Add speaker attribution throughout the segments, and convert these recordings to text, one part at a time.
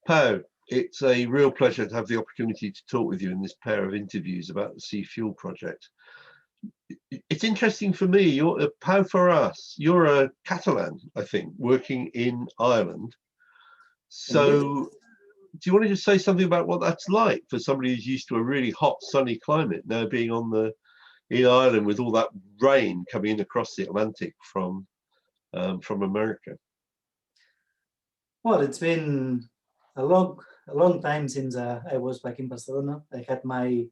Speaker 1: Pau, it's a real pleasure to have the opportunity to talk with you in this pair of interviews about the SEAFUEL project. It's interesting for me, you're Pau Farras, you're a Catalan, I think, working in Ireland. So do you want to just say something about what that's like for somebody who's used to a really hot, sunny climate, now being in Ireland with all that rain coming in across the Atlantic from America?
Speaker 2: Well, it's been a long time since I was back in Barcelona. I had my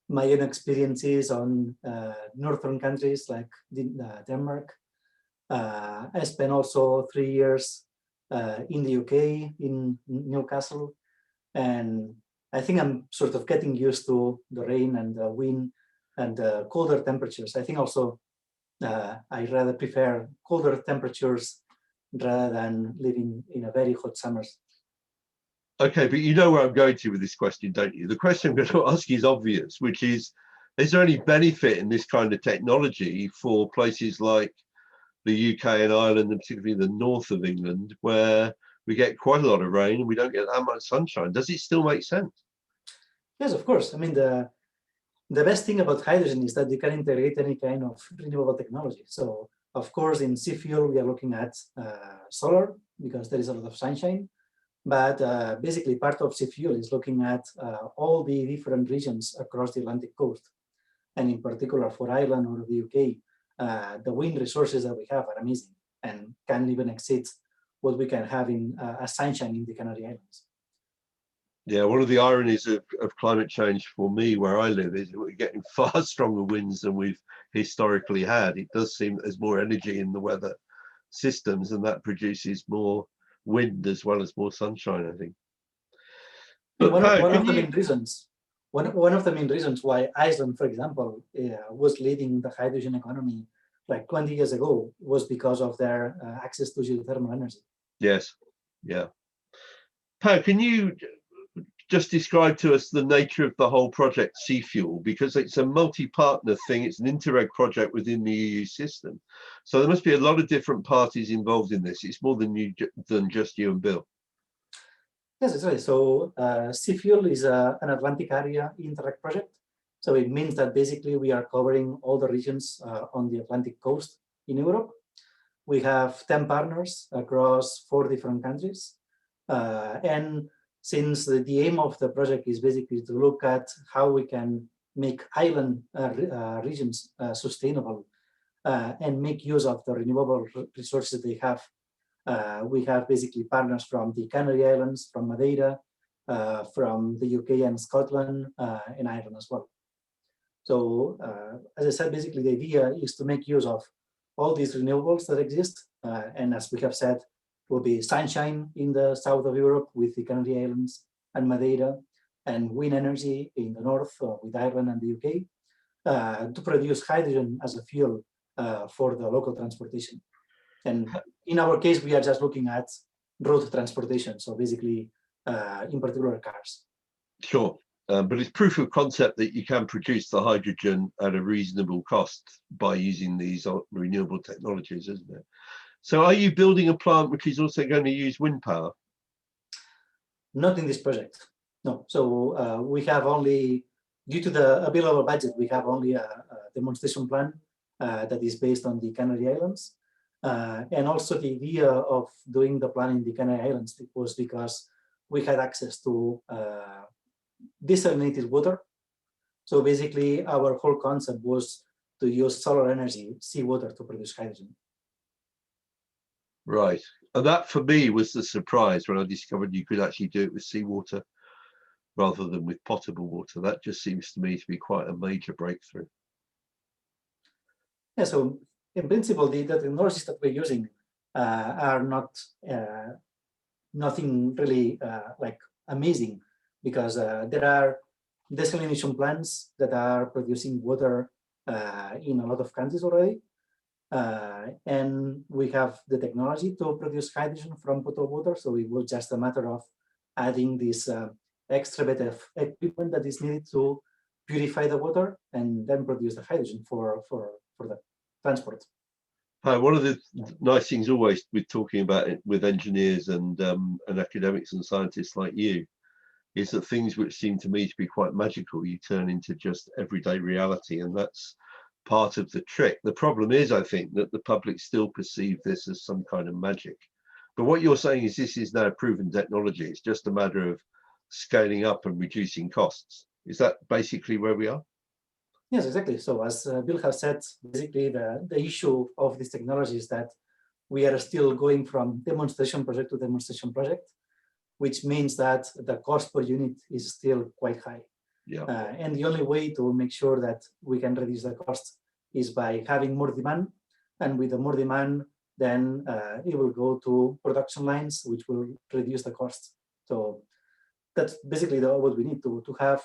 Speaker 2: own experiences on northern countries like Denmark. I spent also 3 years in the UK, in Newcastle, and I think I'm sort of getting used to the rain and the wind and the colder temperatures. I think also I rather prefer colder temperatures rather than living in a very hot summers.
Speaker 1: Okay, but you know where I'm going to with this question, don't you? The question I'm going to ask you is obvious, which is there any benefit in this kind of technology for places like the UK and Ireland, and particularly the north of England, where we get quite a lot of rain and we don't get that much sunshine? Does it still make sense?
Speaker 2: Yes, of course. I mean, the best thing about hydrogen is that you can integrate any kind of renewable technology. So, of course, in SEAFUEL, we are looking at solar because there is a lot of sunshine. But basically, part of SEAFUEL is looking at all the different regions across the Atlantic coast. And in particular, for Ireland or the UK, the wind resources that we have are amazing and can even exceed what we can have in sunshine in the Canary Islands.
Speaker 1: Yeah, one of the ironies of climate change for me where I live is we're getting far stronger winds than we've historically had. It does seem that there's more energy in the weather systems, and that produces more wind as well as more sunshine, I think. But
Speaker 2: one of the main reasons why Iceland, for example, was leading the hydrogen economy like 20 years ago was because of their access to geothermal energy.
Speaker 1: Yes, yeah. Pau, can you just describe to us the nature of the whole project, SEAFUEL, because it's a multi-partner thing, it's an Interreg project within the EU system. So there must be a lot of different parties involved in this. It's more than just you and Bill.
Speaker 2: Yes, that's right. So SEAFUEL is an Atlantic area Interreg project. So it means that basically we are covering all the regions on the Atlantic coast in Europe. We have 10 partners across 4 different countries. And since the aim of the project is basically to look at how we can make island regions sustainable and make use of the renewable resources they have, we have basically partners from the Canary Islands, from Madeira, from the UK and Scotland, and Ireland as well. So as I said, basically the idea is to make use of all these renewables that exist. And as we have said, will be sunshine in the south of Europe with the Canary Islands and Madeira, and wind energy in the north with Ireland and the UK, to produce hydrogen as a fuel for the local transportation. And in our case, we are just looking at road transportation, so basically, in particular, cars.
Speaker 1: Sure, but it's proof of concept that you can produce the hydrogen at a reasonable cost by using these renewable technologies, isn't it? So are you building a plant which is also going to use wind power?
Speaker 2: Not in this project, no. So we have only, due to the available budget, we have only a demonstration plan that is based on the Canary Islands. And also the idea of doing the plan in the Canary Islands was because we had access to desalinated water. So basically our whole concept was to use solar energy, seawater, to produce hydrogen.
Speaker 1: Right, and that for me was the surprise when I discovered you could actually do it with seawater rather than with potable water. That just seems to me to be quite a major breakthrough.
Speaker 2: Yeah, so in principle, the technologies that we're using are not nothing really like amazing, because there are desalination plants that are producing water in a lot of countries already. And we have the technology to produce hydrogen from potable water, so it was just a matter of adding this extra bit of equipment that is needed to purify the water and then produce the hydrogen for the transport.
Speaker 1: Hi, one of the nice things always with talking about it with engineers and academics and scientists like you is that things which seem to me to be quite magical, you turn into just everyday reality, and that's part of the trick. The problem is, I think, that the public still perceive this as some kind of magic. But what you're saying is this is now proven technology. It's just a matter of scaling up and reducing costs. Is that basically where we are?
Speaker 2: Yes, exactly. So as Bill has said, basically the issue of this technology is that we are still going from demonstration project to demonstration project, which means that the cost per unit is still quite high.
Speaker 1: Yeah.
Speaker 2: And the only way to make sure that we can reduce the cost is by having more demand. And with the more demand, then it will go to production lines, which will reduce the cost. So that's basically what we need to have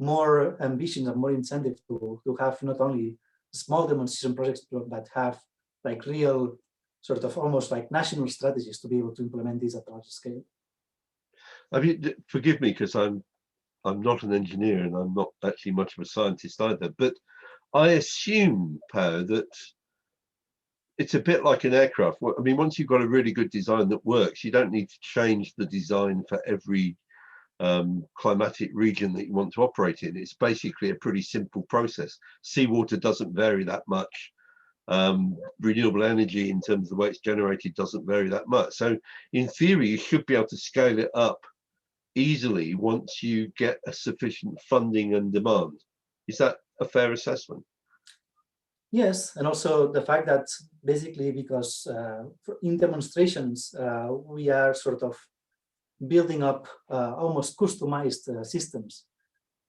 Speaker 2: more ambitions and more incentive to have not only small demonstration projects, but have like real sort of almost like national strategies to be able to implement these at a large scale.
Speaker 1: I mean, forgive me because I'm not an engineer and I'm not actually much of a scientist either, but I assume, Pau, that it's a bit like an aircraft. I mean, once you've got a really good design that works, you don't need to change the design for every climatic region that you want to operate in. It's basically a pretty simple process. Seawater doesn't vary that much. Renewable energy in terms of the way it's generated doesn't vary that much. So in theory, you should be able to scale it up easily once you get a sufficient funding and demand. Is that a fair assessment?
Speaker 2: Yes, and also the fact that basically because in demonstrations, we are sort of building up almost customized systems.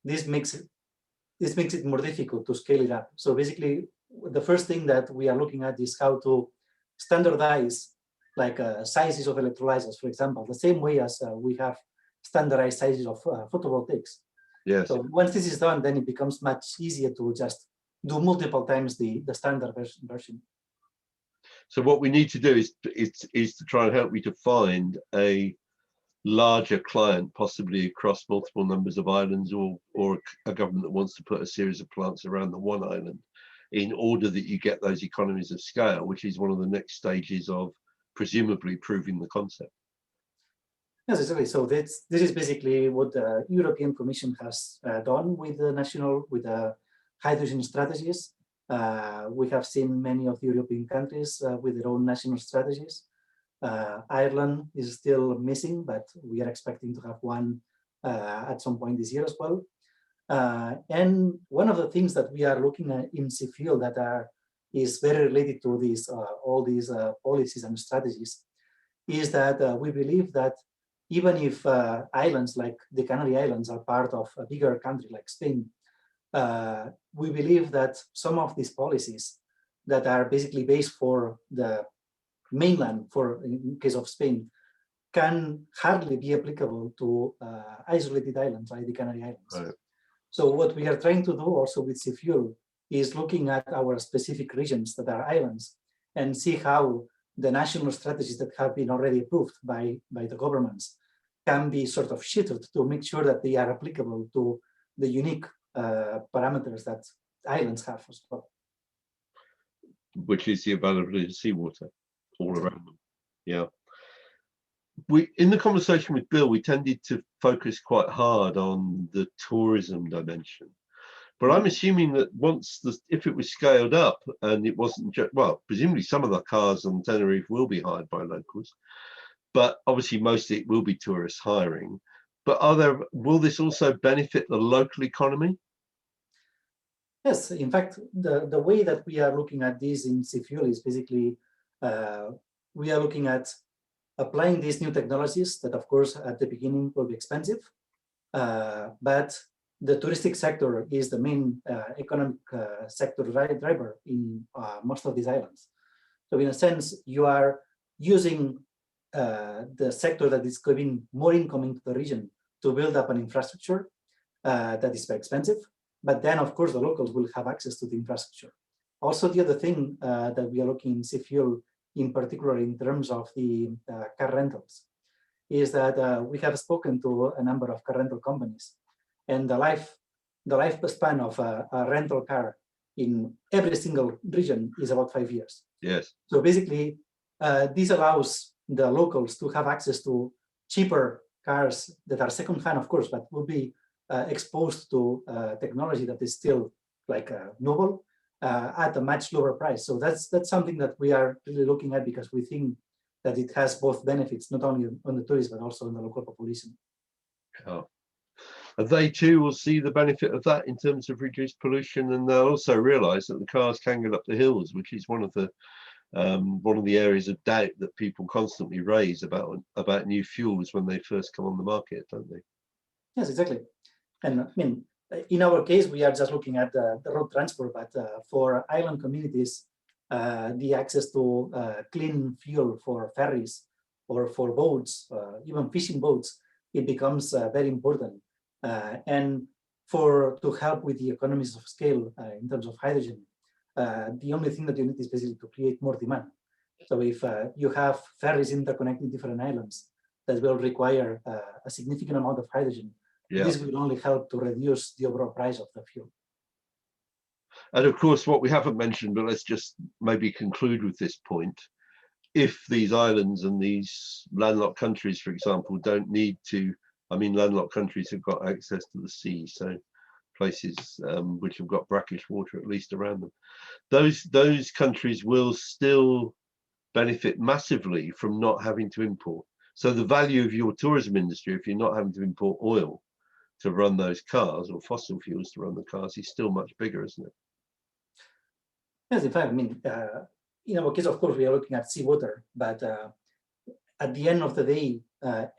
Speaker 2: This makes it more difficult to scale it up. So basically, the first thing that we are looking at is how to standardize like sizes of electrolyzers, for example, the same way as we have standardized sizes of photovoltaics.
Speaker 1: Yes.
Speaker 2: So once this is done, then it becomes much easier to just do multiple times the standard version.
Speaker 1: So what we need to do is to try and help you to find a larger client, possibly across multiple numbers of islands, or a government that wants to put a series of plants around the one island, in order that you get those economies of scale, which is one of the next stages of presumably proving the concept.
Speaker 2: Yes, exactly. So this is basically what the European Commission has done with the hydrogen strategies. We have seen many of the European countries with their own national strategies. Ireland is still missing, but we are expecting to have one at some point this year as well. And one of the things that we are looking at in SEAFUEL that is very related to these all these policies and strategies is that we believe that even if islands like the Canary Islands are part of a bigger country like Spain, we believe that some of these policies that are basically based for the mainland, for in case of Spain, can hardly be applicable to isolated islands like the Canary Islands.
Speaker 1: Right.
Speaker 2: So what we are trying to do also with SEAFUEL is looking at our specific regions that are islands and see how the national strategies that have been already approved by the governments can be sort of shifted to make sure that they are applicable to the unique parameters that islands have as well.
Speaker 1: Which is the availability of seawater all around them. Yeah. In the conversation with Bill, we tended to focus quite hard on the tourism dimension. But I'm assuming that if it was scaled up and it wasn't just, well, presumably some of the cars on Tenerife will be hired by locals, but obviously most of it will be tourists hiring. But will this also benefit the local economy?
Speaker 2: Yes, in fact, the way that we are looking at this in SEAFUEL is basically we are looking at applying these new technologies that, of course, at the beginning will be expensive, but the touristic sector is the main economic sector driver in most of these islands. So in a sense, you are using the sector that is giving more income into the region to build up an infrastructure that is very expensive. But then, of course, the locals will have access to the infrastructure. Also, the other thing that we are looking in SEAFUEL, in particular in terms of the car rentals, is that we have spoken to a number of car rental companies, and the lifespan of a rental car in every single region is about 5 years.
Speaker 1: Yes.
Speaker 2: So basically, this allows the locals to have access to cheaper cars that are second-hand, of course, but will be exposed to technology that is still like novel at a much lower price. So that's something that we are really looking at, because we think that it has both benefits, not only on the tourists, but also on the local population.
Speaker 1: Oh. And they too will see the benefit of that in terms of reduced pollution, and they'll also realise that the cars can get up the hills, which is one of the areas of doubt that people constantly raise about new fuels when they first come on the market, don't they?
Speaker 2: Yes, exactly. And I mean, in our case, we are just looking at the road transport, but for island communities, the access to clean fuel for ferries or for boats, even fishing boats, it becomes very important. And to help with the economies of scale in terms of hydrogen, the only thing that you need is basically to create more demand. So if you have ferries interconnecting different islands that will require a significant amount of hydrogen, this will only help to reduce the overall price of the fuel.
Speaker 1: And of course, what we haven't mentioned, but let's just maybe conclude with this point. If these islands and these landlocked countries, for example, don't need to, I mean, landlocked countries have got access to the sea, so places which have got brackish water at least around them. Those countries will still benefit massively from not having to import. So the value of your tourism industry, if you're not having to import oil to run those cars or fossil fuels to run the cars, is still much bigger, isn't it?
Speaker 2: Yes, in fact, I mean, in our case, of course, we are looking at seawater, but at the end of the day,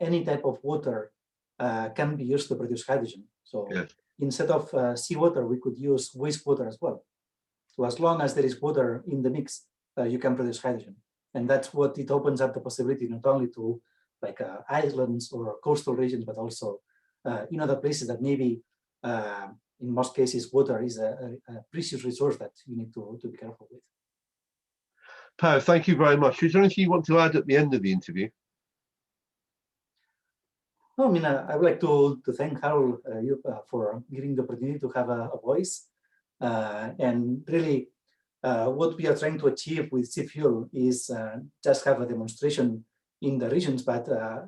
Speaker 2: any type of water can be used to produce hydrogen. So instead of seawater, we could use wastewater as well. So as long as there is water in the mix, you can produce hydrogen. And that's what it opens up the possibility not only to like islands or coastal regions, but also in other places that maybe in most cases, water is a precious resource that you need to be careful with.
Speaker 1: Pau, thank you very much. Is there anything you want to add at the end of the interview?
Speaker 2: No, I mean, I would like to thank Harold you for giving the opportunity to have a voice. And really, what we are trying to achieve with SEAFUEL is just have a demonstration in the regions, but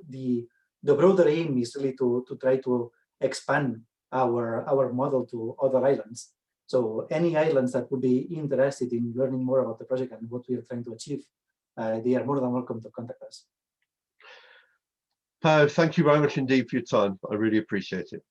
Speaker 2: the broader aim is really to try to expand our model to other islands. So any islands that would be interested in learning more about the project and what we are trying to achieve, they are more than welcome to contact us.
Speaker 1: Pau, thank you very much indeed for your time. I really appreciate it.